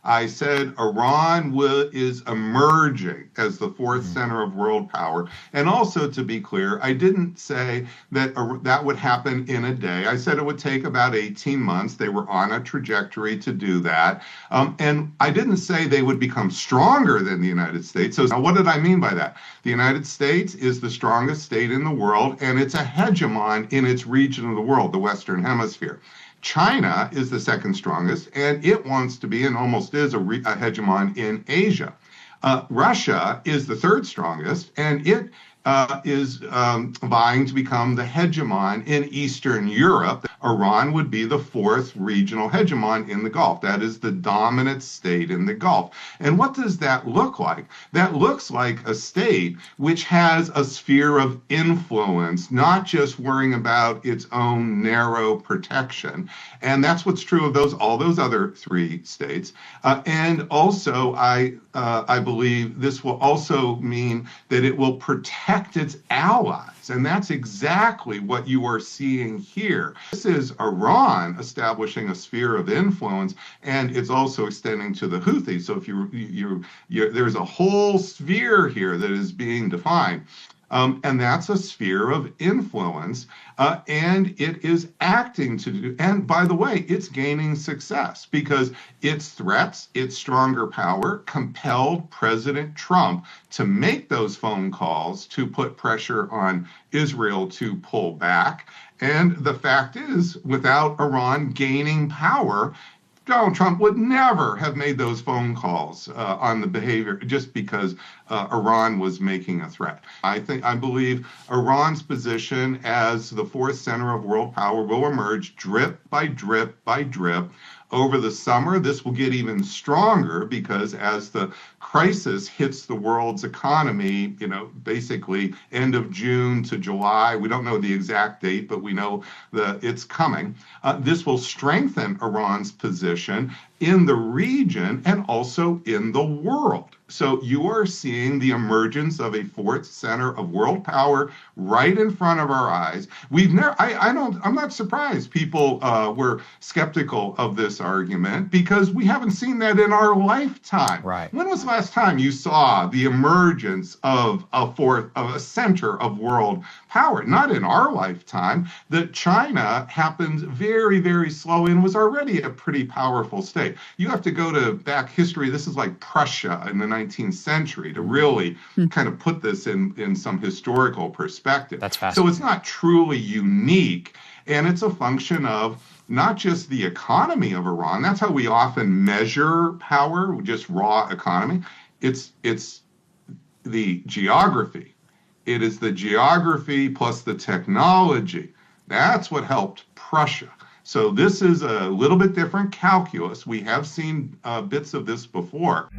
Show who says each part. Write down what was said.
Speaker 1: I said Iran is emerging as the fourth center of world power. And also, to be clear, I didn't say that that would happen in a day. I said it would take about 18 months. They were on a trajectory to do that. And I didn't say they would become stronger than the United States. So now what did I mean by that? The United States is the strongest state in the world, and it's a hegemon in its region of the world, the Western Hemisphere. China is the second strongest, and it wants to be and almost is a hegemon in Asia. Russia is the third strongest, and it is vying to become the hegemon in Eastern Europe. Iran would be the fourth regional hegemon in the Gulf. That is the dominant state in the Gulf. And what does that look like? That looks like a state which has a sphere of influence, not just worrying about its own narrow protection. And that's what's true of all those other three states. And also, I believe this will also mean that it will protect its allies. And that's exactly what you are seeing here. This is Iran establishing a sphere of influence, and it's also extending to the Houthis. So if there's a whole sphere here that is being defined. And that's a sphere of influence, and it is acting to do. And by the way, it's gaining success because its threats, its stronger power, compelled President Trump to make those phone calls to put pressure on Israel to pull back. And the fact is, without Iran gaining power, Donald Trump would never have made those phone calls on the behavior just because Iran was making a threat. I believe Iran's position as the fourth center of world power will emerge drip by drip by drip. Over the summer, this will get even stronger because as the crisis hits the world's economy, basically end of June to July, we don't know the exact date, but we know that it's coming. This will strengthen Iran's position in the region and also in the world. So you are seeing the emergence of a fourth center of world power right in front of our eyes. I'm not surprised people were skeptical of this argument because we haven't seen that in our lifetime.
Speaker 2: Right.
Speaker 1: When was the last time you saw the emergence of a center of world power? Not in our lifetime. That China happened very, very slowly and was already a pretty powerful state. You have to go to back history. This is like Prussia in the 19th century to really kind of put this in some historical perspective.
Speaker 2: That's fascinating.
Speaker 1: So it's not truly unique, and it's a function of not just the economy of Iran. That's how we often measure power, just raw economy. It's the geography. It is the geography plus the technology. That's what helped Prussia. So this is a little bit different calculus. We have seen bits of this before.